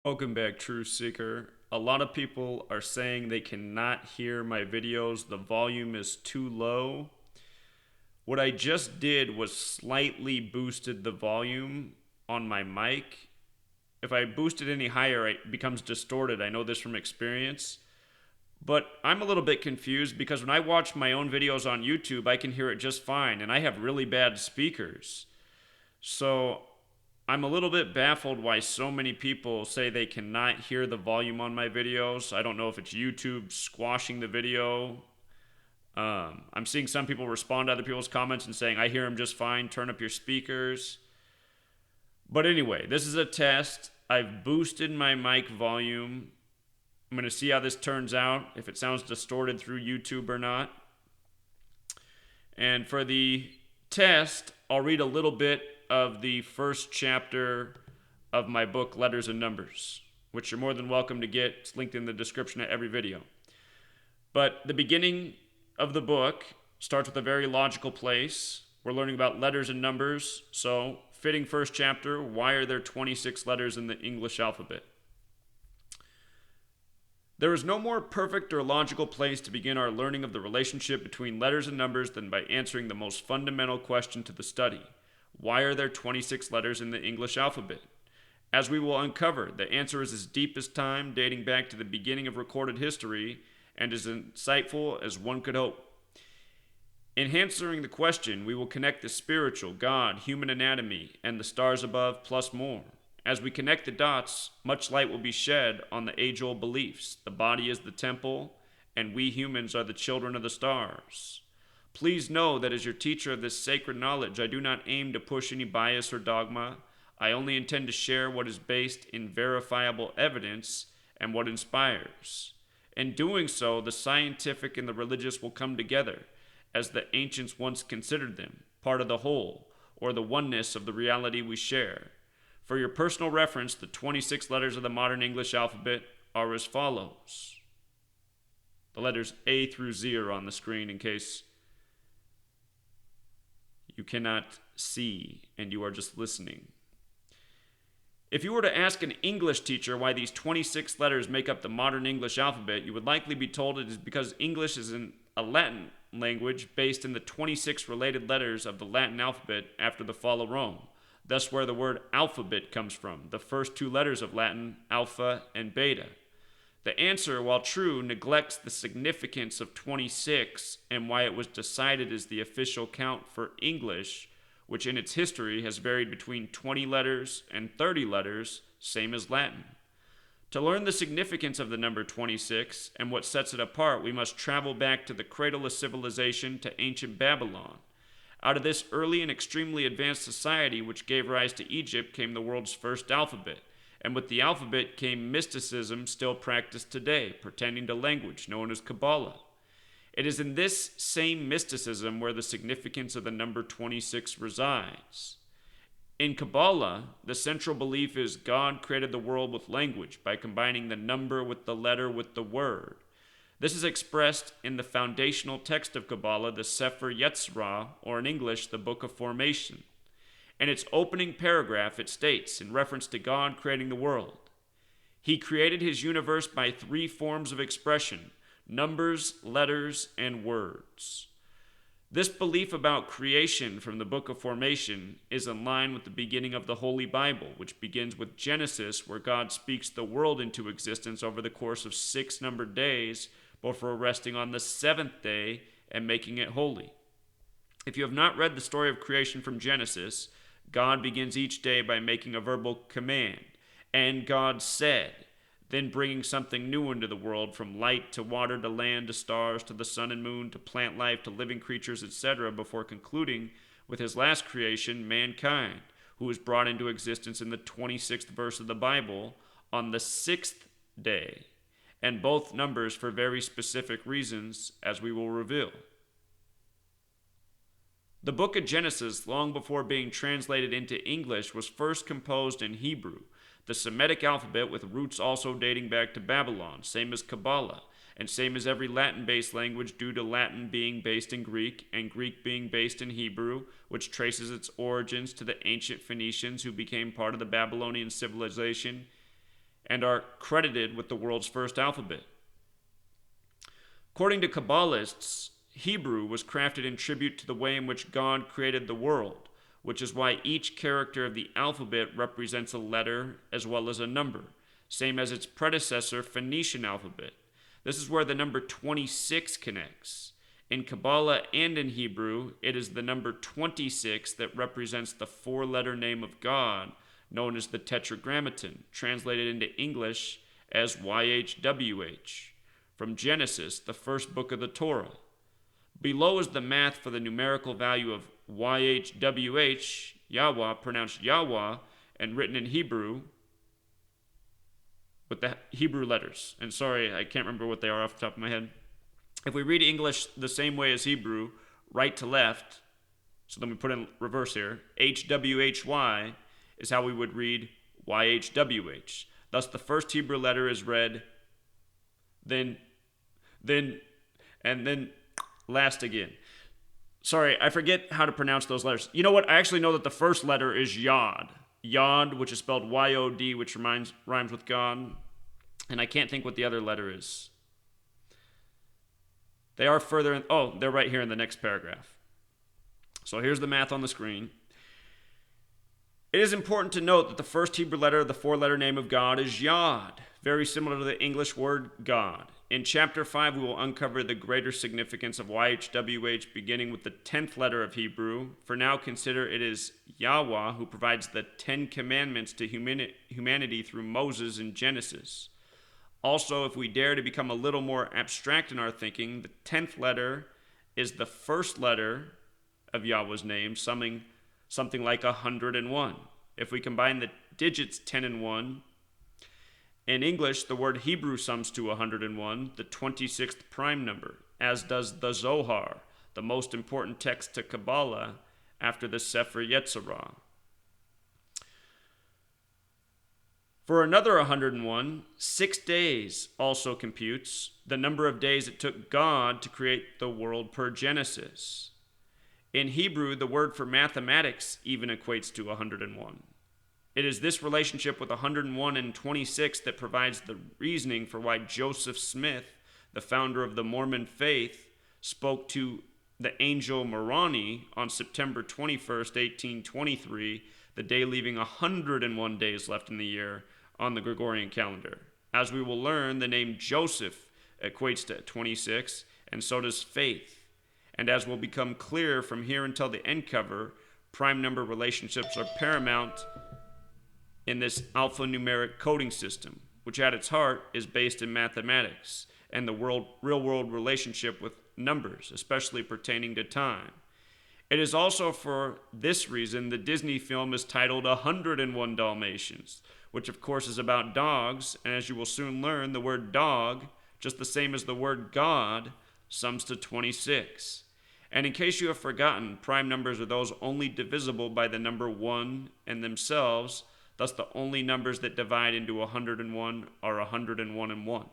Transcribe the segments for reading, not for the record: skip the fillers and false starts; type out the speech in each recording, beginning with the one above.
Welcome back, True Seeker. A lot of people are saying they cannot hear my videos. The volume is too low. What I just did was slightly boosted the volume on my mic. If I boost it any higher, it becomes distorted. I know this from experience. But I'm a little bit confused because when I watch my own videos on YouTube, I can hear it just fine, and I have really bad speakers. So I'm a little bit baffled why so many people say they cannot hear the volume on my videos. I don't know if it's YouTube squashing the video. I'm seeing some people respond to other people's comments and saying, I hear them just fine, turn up your speakers. But anyway, this is a test. I've boosted my mic volume. I'm going to see how this turns out, if it sounds distorted through YouTube or not. And for the test, I'll read a little bit of the first chapter of my book, Letters and Numbers, which you're more than welcome to get. It's linked in the description of every video. But the beginning of the book starts with a very logical place. We're learning about letters and numbers. So, fitting first chapter, why are there 26 letters in the English alphabet? There is no more perfect or logical place to begin our learning of the relationship between letters and numbers than by answering the most fundamental question to the study. Why are there 26 letters in the English alphabet? As we will uncover, the answer is as deep as time, dating back to the beginning of recorded history, and as insightful as one could hope. In answering the question, we will connect the spiritual, God, human anatomy, and the stars above, plus more. As we connect the dots, much light will be shed on the age old beliefs. The body is the temple, and we humans are the children of the stars. Please know that as your teacher of this sacred knowledge, I do not aim to push any bias or dogma. I only intend to share what is based in verifiable evidence and what inspires. In doing so, the scientific and the religious will come together, as the ancients once considered them, part of the whole, or the oneness of the reality we share. For your personal reference, the 26 letters of the modern English alphabet are as follows. The letters A through Z are on the screen in case you cannot see and you are just listening. If you were to ask an English teacher why these 26 letters make up the modern English alphabet, you would likely be told it is because English is a Latin language based in the 26 related letters of the Latin alphabet after the fall of Rome. Thus, where the word alphabet comes from, the first two letters of Latin, alpha and beta. The answer, while true, neglects the significance of 26 and why it was decided as the official count for English, which in its history has varied between 20 letters and 30 letters, same as Latin. To learn the significance of the number 26 and what sets it apart, we must travel back to the cradle of civilization, to ancient Babylon. Out of this early and extremely advanced society which gave rise to Egypt came the world's first alphabet, and with the alphabet came mysticism still practiced today, pertaining to language known as Kabbalah. It is in this same mysticism where the significance of the number 26 resides. In Kabbalah, the central belief is God created the world with language by combining the number with the letter with the word. This is expressed in the foundational text of Kabbalah, the Sefer Yetzirah, or in English, the Book of Formation. In its opening paragraph, it states, in reference to God creating the world, He created His universe by three forms of expression: numbers, letters, and words. This belief about creation from the Book of Formation is in line with the beginning of the Holy Bible, which begins with Genesis, where God speaks the world into existence over the course of 6 numbered days, before resting on the seventh day and making it holy. If you have not read the story of creation from Genesis, God begins each day by making a verbal command, and God said, then bringing something new into the world, from light to water to land to stars to the sun and moon to plant life to living creatures, etc., before concluding with his last creation, mankind, who was brought into existence in the 26th verse of the Bible on the 6th day, and both numbers for very specific reasons, as we will reveal. The book of Genesis, long before being translated into English, was first composed in Hebrew, the Semitic alphabet, with roots also dating back to Babylon, same as Kabbalah, and same as every Latin-based language, due to Latin being based in Greek and Greek being based in Hebrew, which traces its origins to the ancient Phoenicians who became part of the Babylonian civilization and are credited with the world's first alphabet. According to Kabbalists, Hebrew was crafted in tribute to the way in which God created the world, which is why each character of the alphabet represents a letter as well as a number, same as its predecessor, Phoenician alphabet. This is where the number 26 connects. In Kabbalah and in Hebrew, it is the number 26 that represents the four-letter name of God, known as the Tetragrammaton, translated into English as YHWH, from Genesis, the first book of the Torah. Below is the math for the numerical value of YHWH, Yahweh, pronounced Yahweh, and written in Hebrew with the Hebrew letters. And sorry, I can't remember what they are off the top of my head. If we read English the same way as Hebrew, right to left, so then we put in reverse here, HWHY is how we would read YHWH. Thus, the first Hebrew letter is read, then, and then last again. Sorry, I forget how to pronounce those letters. You know what? I actually know that the first letter is Yod. Yod, which is spelled Y-O-D, which rhymes with God. And I can't think what the other letter is. They are further in, they're right here in the next paragraph. So here's the math on the screen. It is important to note that the first Hebrew letter of the four-letter name of God is Yod, very similar to the English word God. In chapter 5, we will uncover the greater significance of YHWH, beginning with the 10th letter of Hebrew. For now, consider it is Yahweh who provides the 10 commandments to humanity through Moses in Genesis. Also, if we dare to become a little more abstract in our thinking, the 10th letter is the first letter of Yahweh's name, something like 101. If we combine the digits 10 and 1, in English, the word Hebrew sums to 101, the 26th prime number, as does the Zohar, the most important text to Kabbalah after the Sefer Yetzirah. For another 101, 6 days also computes the number of days it took God to create the world per Genesis. In Hebrew, the word for mathematics even equates to 101. It is this relationship with 101 and 26 that provides the reasoning for why Joseph Smith, the founder of the Mormon faith, spoke to the angel Moroni on September 21st, 1823, the day leaving 101 days left in the year on the Gregorian calendar. As we will learn, the name Joseph equates to 26, and so does faith. And as will become clear from here until the end cover, prime number relationships are paramount in this alphanumeric coding system, which at its heart is based in mathematics and the real-world relationship with numbers, especially pertaining to time. It is also for this reason the Disney film is titled 101 Dalmatians, which of course is about dogs, and as you will soon learn, the word dog, just the same as the word God, sums to 26. And in case you have forgotten, prime numbers are those only divisible by the number 1 and themselves. Thus, the only numbers that divide into 101 are 101 and 1.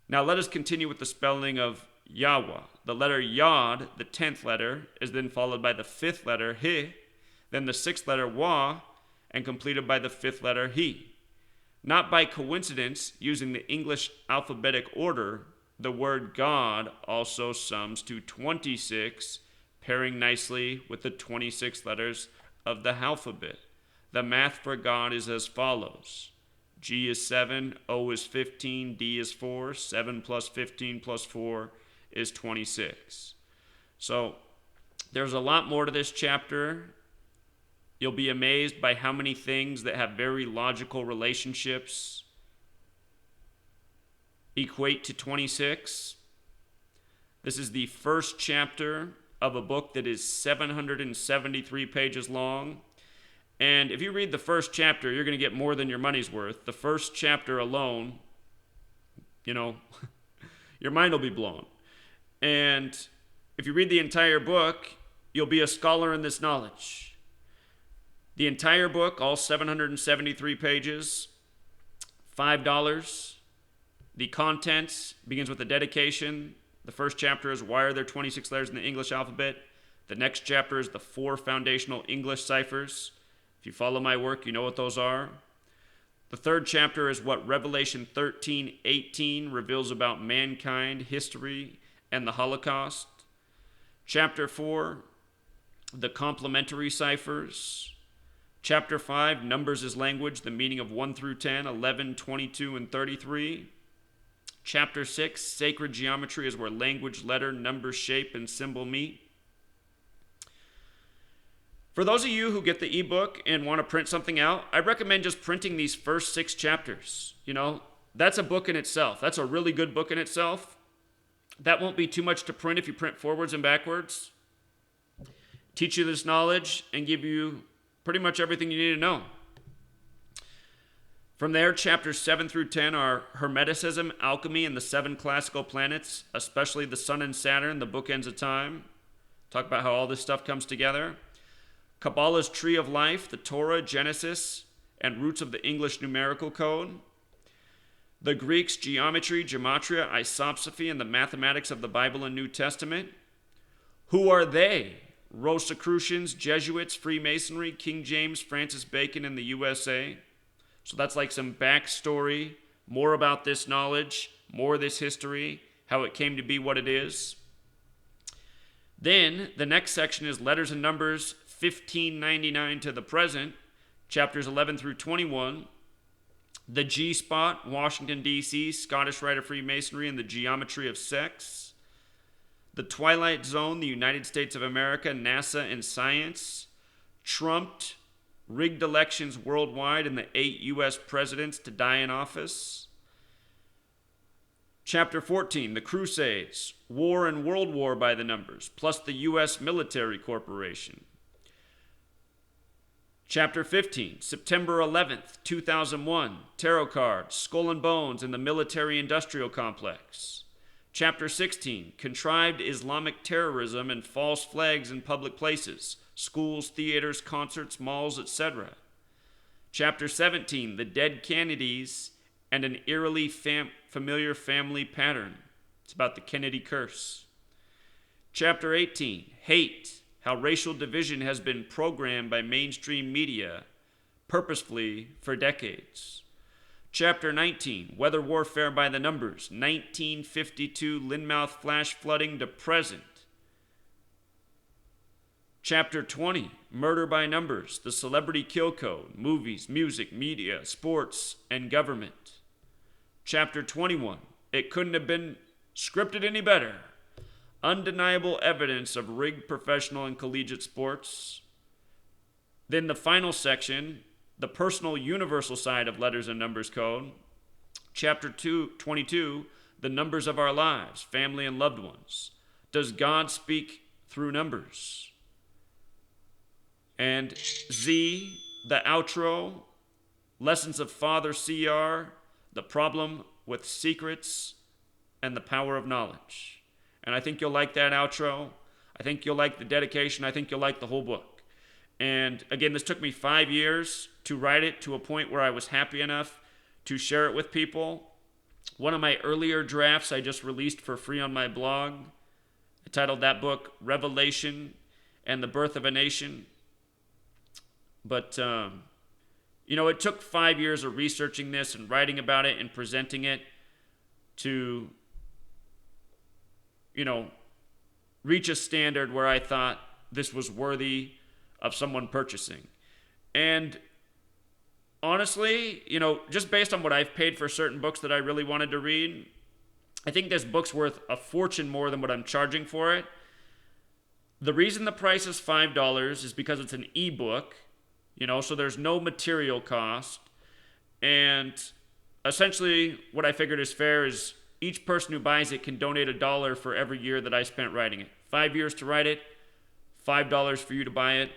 Now, let us continue with the spelling of Yahweh. The letter Yod, the 10th letter, is then followed by the 5th letter He, then the 6th letter Wah, and completed by the 5th letter He. Not by coincidence, using the English alphabetic order, the word God also sums to 26, pairing nicely with the 26 letters of the alphabet. The math for God is as follows. G is 7, O is 15, D is 4, 7 plus 15 plus 4 is 26. So there's a lot more to this chapter. You'll be amazed by how many things that have very logical relationships equate to 26. This is the first chapter of a book that is 773 pages long. And if you read the first chapter, you're going to get more than your money's worth. The first chapter alone, your mind will be blown. And if you read the entire book, you'll be a scholar in this knowledge. The entire book, all 773 pages, $5. The contents begins with a dedication. The first chapter is why are there 26 letters in the English alphabet? The next chapter is the 4 foundational English ciphers. If you follow my work, you know what those are. The third chapter is what Revelation 13:18 reveals about mankind, history, and the Holocaust. Chapter 4, the complementary ciphers. Chapter 5, numbers as language, the meaning of 1 through 10, 11, 22, and 33. Chapter 6, sacred geometry, is where language, letter, number, shape, and symbol meet. For those of you who get the ebook and want to print something out, I recommend just printing these first 6 chapters. That's a book in itself. That's a really good book in itself. That won't be too much to print if you print forwards and backwards. Teach you this knowledge and give you pretty much everything you need to know. From there, chapters 7 through 10 are Hermeticism, alchemy, and the 7 classical planets, especially the Sun and Saturn, the bookends of time. Talk about how all this stuff comes together. Kabbalah's Tree of Life, the Torah, Genesis, and roots of the English numerical code. The Greeks' geometry, Gematria, isopsephy, and the mathematics of the Bible and New Testament. Who are they? Rosicrucians, Jesuits, Freemasonry, King James, Francis Bacon, and the USA. So that's like some backstory, more about this knowledge, more of this history, how it came to be what it is. Then the next section is Letters and Numbers, 1599 to the present, chapters 11 through 21. The G-Spot, Washington, D.C., Scottish Rite of Freemasonry, and the Geometry of Sex. The Twilight Zone, the United States of America, NASA, and Science. Trumped, rigged elections worldwide, and the 8 U.S. presidents to die in office. Chapter 14, The Crusades, War and World War by the numbers, plus the U.S. Military Corporation. Chapter 15, September 11th, 2001, Tarot Cards, Skull and Bones, and the Military-Industrial Complex. Chapter 16, Contrived Islamic Terrorism and False Flags in Public Places, Schools, Theaters, Concerts, Malls, etc. Chapter 17, The Dead Kennedys and an Eerily Familiar Family Pattern. It's about the Kennedy curse. Chapter 18, Hate, how racial division has been programmed by mainstream media purposefully for decades. Chapter 19, Weather Warfare by the Numbers, 1952 Lynmouth flash flooding to present. Chapter 20, Murder by Numbers, the Celebrity Kill Code, movies, music, media, sports, and government. Chapter 21, It Couldn't Have Been Scripted Any Better. Undeniable evidence of rigged professional and collegiate sports. Then the final section, the personal universal side of letters and numbers code. Chapter 22, the numbers of our lives, family and loved ones. Does God speak through numbers? And Z, the outro, lessons of Father CR, the problem with secrets, and the power of knowledge. And I think you'll like that outro. I think you'll like the dedication. I think you'll like the whole book. And again, this took me 5 years to write it to a point where I was happy enough to share it with people. One of my earlier drafts I just released for free on my blog. I titled that book, Revelation and the Birth of a Nation. But, it took 5 years of researching this and writing about it and presenting it to reach a standard where I thought this was worthy of someone purchasing. And honestly, just based on what I've paid for certain books that I really wanted to read, I think this book's worth a fortune more than what I'm charging for it. The reason the price is $5 is because it's an ebook, so there's no material cost. And essentially what I figured is fair is each person who buys it can donate $1 for every year that I spent writing it. 5 years to write it, $5 for you to buy it.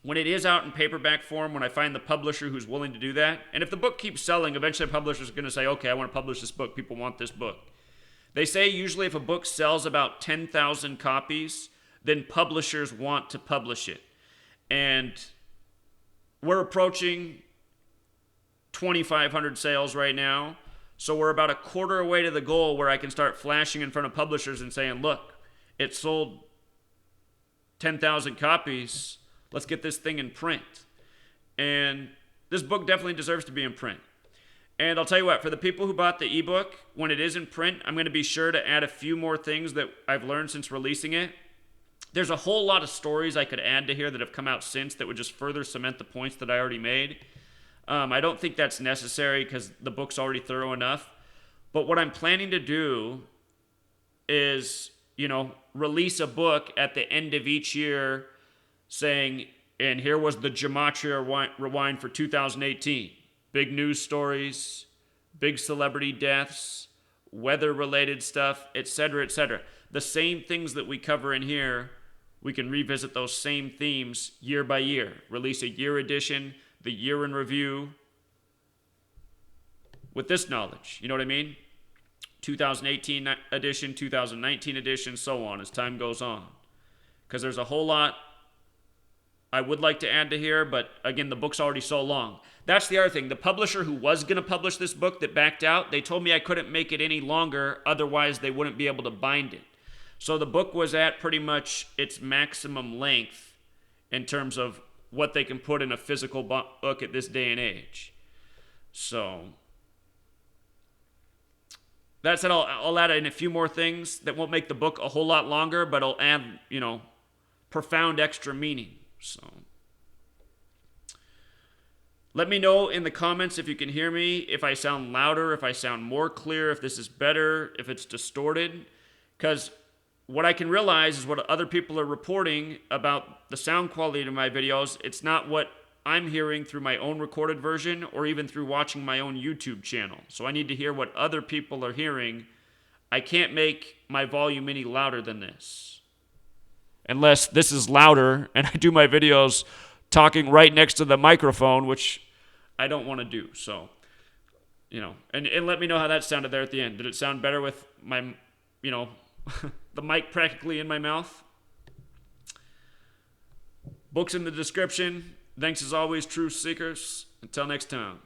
When it is out in paperback form, when I find the publisher who's willing to do that, and if the book keeps selling, eventually the publisher's going to say, okay, I want to publish this book. People want this book. They say usually if a book sells about 10,000 copies, then publishers want to publish it. And we're approaching 2,500 sales right now. So we're about a quarter away to the goal where I can start flashing in front of publishers and saying, look, it sold 10,000 copies. Let's get this thing in print. And this book definitely deserves to be in print. And I'll tell you what, for the people who bought the ebook, when it is in print, I'm going to be sure to add a few more things that I've learned since releasing it. There's a whole lot of stories I could add to here that have come out since that would just further cement the points that I already made. I don't think that's necessary because the book's already thorough enough. But what I'm planning to do is, release a book at the end of each year saying, and here was the Gematria Rewind for 2018. Big news stories, big celebrity deaths, weather-related stuff, etc., etc. The same things that we cover in here, we can revisit those same themes year by year. Release a year edition, the year in review, with this knowledge. You know what I mean? 2018 edition, 2019 edition, so on as time goes on. Because there's a whole lot I would like to add to here, but again, the book's already so long. That's the other thing. The publisher who was going to publish this book that backed out, they told me I couldn't make it any longer, otherwise they wouldn't be able to bind it. So the book was at pretty much its maximum length in terms of what they can put in a physical book at this day and age. So that said, I'll add in a few more things that won't make the book a whole lot longer, but it'll add, profound extra meaning. So let me know in the comments if you can hear me, if I sound louder, if I sound more clear, if this is better, if it's distorted. Because what I can realize is what other people are reporting about the sound quality of my videos. It's not what I'm hearing through my own recorded version or even through watching my own YouTube channel. So I need to hear what other people are hearing. I can't make my volume any louder than this. Unless this is louder and I do my videos talking right next to the microphone, which I don't want to do. So, and let me know how that sounded there at the end. Did it sound better with my, the mic practically in my mouth? Books in the description. Thanks as always, truth seekers. Until next time.